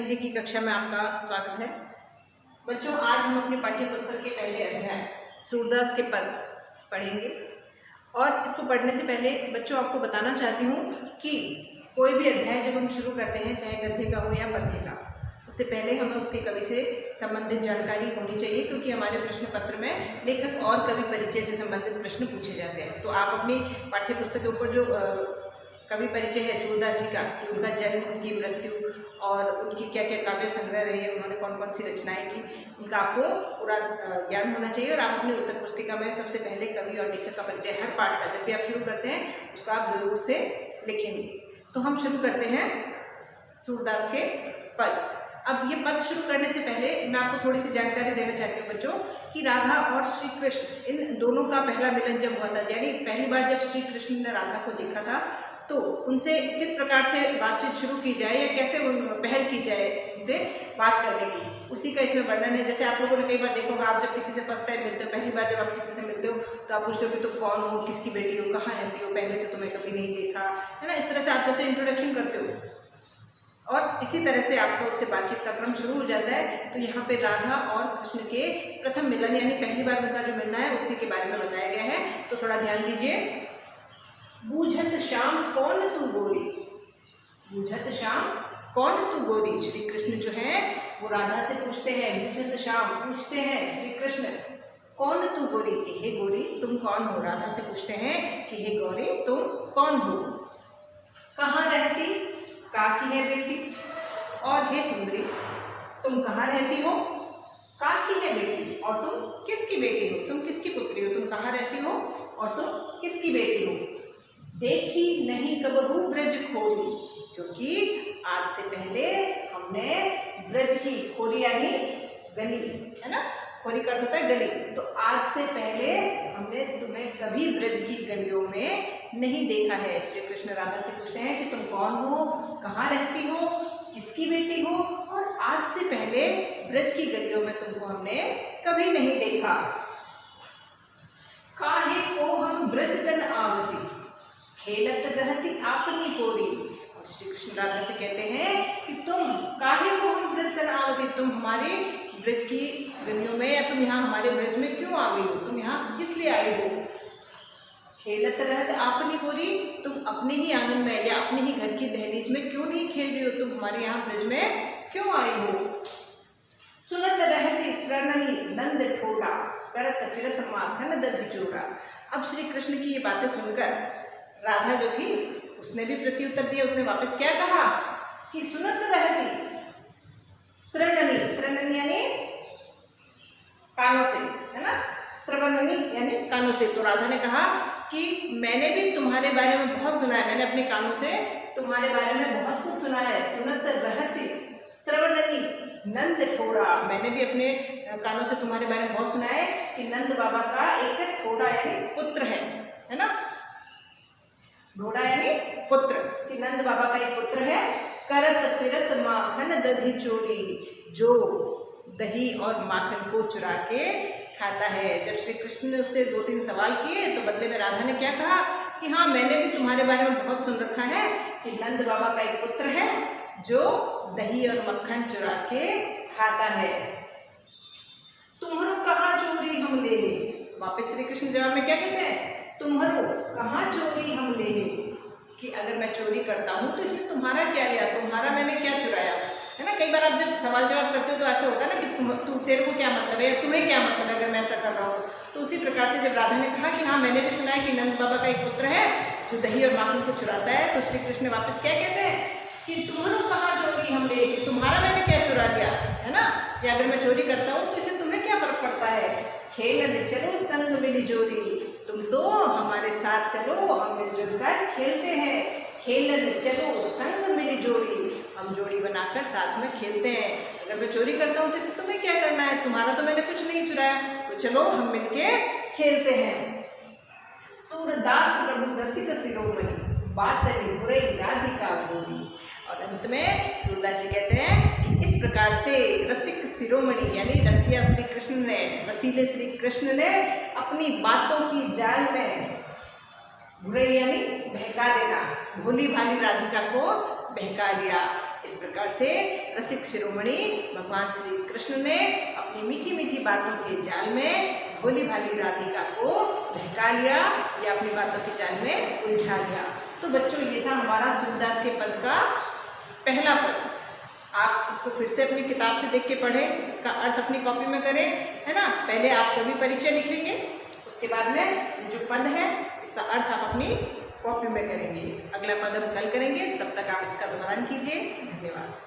हिंदी की कक्षा में आपका स्वागत है। बच्चों, आज हम अपनी पाठ्य पुस्तक के पहले अध्याय सूरदास के पद पढ़ेंगे और इसको पढ़ने से पहले बच्चों आपको बताना चाहती हूँ कि कोई भी अध्याय जब हम शुरू करते हैं, चाहे गद्य का हो या पद्य का, उससे पहले हमें उसके कवि से संबंधित जानकारी होनी चाहिए, क्योंकि हमारे प्रश्न पत्र में लेखक और कवि परिचय से संबंधित प्रश्न पूछे जाते हैं। तो आप अपनी पाठ्य पुस्तक के ऊपर जो कवि परिचय है सूरदास जी का, कि उनका जन्म, उनकी मृत्यु और उनकी क्या क्या काव्य संग्रह रहे, उन्होंने कौन कौन सी रचनाएं की, उनका आपको पूरा ज्ञान होना चाहिए। और आप अपनी उत्तर पुस्तिका में सबसे पहले कवि और लेखक का परिचय हर पाठ का जब भी आप शुरू करते हैं उसको आप जरूर से लिखेंगे। तो हम शुरू करते हैं सूरदास के पद। अब ये पद शुरू करने से पहले मैं आपको थोड़ी सी जानकारी देना चाहती हूँ बच्चों, कि राधा और श्री कृष्ण इन दोनों का पहला मिलन जब हुआ था, यानी पहली बार जब श्री कृष्ण ने राधा को देखा था, तो उनसे किस प्रकार से बातचीत शुरू की जाए या कैसे पहल की जाए उनसे बात करने की, उसी का इसमें वर्णन है। जैसे आप लोगों ने कई बार देखा होगा, आप जब किसी से फर्स्ट टाइम मिलते हो, पहली बार जब आप किसी से मिलते हो तो आप पूछते हो कि तुम कौन हो, किसकी बेटी हो, कहाँ रहती हो, पहले तो तुम्हें कभी नहीं देखा, है ना। इस तरह से आप जैसे इंट्रोडक्शन करते हो और इसी तरह से आपका उससे बातचीत का क्रम शुरू हो जाता है। तो यहाँ पे राधा और कृष्ण के प्रथम मिलन यानी पहली बार उनका जो मिलना है उसी के बारे में बताया गया है। तो थोड़ा ध्यान दीजिए। बूझत श्याम कौन तू गोरी, बूझत श्याम कौन तू गोरी। श्री कृष्ण जो है वो राधा से पूछते हैं, बूझत श्याम पूछते हैं श्री कृष्ण कौन तू गोरी, कि हे गोरी तुम कौन हो। राधा से पूछते हैं कि हे गौरी तुम कौन हो, कहाँ रहती, काकी है बेटी, और हे सुंदरी तुम कहाँ रहती हो, काकी है बेटी, और तुम किसकी बेटी हो, तुम किसकी पुत्री हो, तुम कहाँ रहती हो और तुम किसकी बेटी हो। देखी नहीं कबहू ब्रज खोरी, क्योंकि आज से पहले हमने ब्रज की, खोरी यानी गली, है ना, खोरी का अर्थ होता है गली, तो आज से पहले हमने तुम्हें कभी ब्रज की गलियों में नहीं देखा है। श्री कृष्ण राधा से पूछते हैं कि तुम कौन हो, कहाँ रहती हो, किसकी बेटी हो, और आज से पहले ब्रज की गलियों में तुमको हमने कभी नहीं देखा। काहे को हम ब्रज तन आवती, खेलत रहती आपनी पोरी। और श्री कृष्ण राधा से कहते हैं कि तुम काहे को हम ब्रज तन आवती, तुम हमारे ब्रज की गलियों में या तुम यहाँ हमारे ब्रज में क्यों आ गई हो, तुम यहाँ किस लिए आई हो। खेलत रहत आपनी पोरी, तुम अपने ही आंगन में या अपने ही घर की दहलीज में क्यों नहीं खेल रही हो, तुम हमारे यहाँ ब्रज में क्यों आई हो। सुनत रहती स्त्रणनी नंद ठोड़ा, करत फिरत माखन दधि चूड़ा। अब श्री कृष्ण की ये बातें सुनकर राधा जो थी उसने भी प्रत्युत्तर दिया। उसने वापस क्या कहा कि सुनत रहती स्त्रणनी, स्त्रणनी यानी कानों से, है ना, स्त्रवणनी यानी कानों से। तो राधा ने कहा कि मैंने भी तुम्हारे बारे में बहुत सुना है, मैंने अपने कानों से तुम्हारे बारे में बहुत कुछ सुना है। सुनत रहती स्त्रवणनी नंद ठोड़ा, मैंने भी अपने कानों से तुम्हारे बारे में बहुत सुना है कि नंद बाबा का एक ठोड़ा यानी पुत्र है ना, ढोड़ा यानी पुत्र, कि नंद बाबा का एक पुत्र है। करत फिरत माखन दधि चोरी, जो दही और माखन को चुरा के खाता है। जब श्री कृष्ण ने उससे 2-3 सवाल किए तो बदले में राधा ने क्या कहा कि हाँ, मैंने भी तुम्हारे बारे में बहुत सुन रखा है कि नंद बाबा का एक पुत्र है जो दही और मक्खन चुरा के खाता है। तुम्हारो कहाँ चोरी हम ले। वापस श्री कृष्ण जवाब में क्या कहते हैं, तुम्हारो कहाँ चोरी हम ले, कि अगर मैं चोरी करता हूँ तो इसमें तुम्हारा क्या लिया, तुम्हारा मैंने क्या चुराया, है ना। कई बार आप जब सवाल जवाब करते हो तो ऐसा होता है ना कि तेरे को क्या मतलब है, तुम्हें क्या मतलब है अगर मैं ऐसा कर रहा हूँ। तो उसी प्रकार से जब राधा ने कहा कि हाँ, मैंने भी सुना है कि नंद बाबा का एक पुत्र है जो दही और माखन को चुराता है, तो श्री कृष्ण वापस क्या कहते हैं कि तुम्हारो कहाँ चोरी हम ले, तुम्हारा मैंने क्या चुरा लिया, है ना, कि अगर मैं चोरी करता हूँ तो इससे तुम्हें क्या फर्क पड़ता है। खेल चलो संग मिली जोड़ी, तुम तो हमारे साथ चलो, हम मिलजुल कर खेलते हैं। खेल चलो संग मिली जोड़ी, हम जोड़ी बनाकर साथ में खेलते हैं। अगर मैं चोरी करता हूँ तो इससे तुम्हें क्या करना है, तुम्हारा तो मैंने कुछ नहीं चुराया, तो चलो हम मिलके खेलते हैं। सूरदास प्रभु रसिक शिरोमणि, बात बुरई राधिका बोली। और अंत में सूरदास जी कहते हैं कि इस प्रकार से रसिक शिरोमणि यानी रसिया श्री कृष्ण ने, रसीले श्री कृष्ण ने अपनी बातों की जाल में बुरई यानी बहका देना, भोली भाली राधिका को बहका दिया। इस प्रकार से रसिक शिरोमणि भगवान श्री कृष्ण ने अपनी मीठी मीठी बातों के जाल में भोली भाली राधिका को बहका लिया या अपनी बातों के जाल में उलझा लिया। तो बच्चों ये था हमारा सूरदास के पद का पहला पद। आप इसको फिर से अपनी किताब से देख के पढ़ें, इसका अर्थ अपनी कॉपी में करें, है ना। पहले आप कवि परिचय लिखेंगे, उसके बाद में जो पद है इसका अर्थ आप अपनी कॉपी में करेंगे। अगला पद हम कल करेंगे, तब तक आप इसका दोहरान कीजिए। धन्यवाद।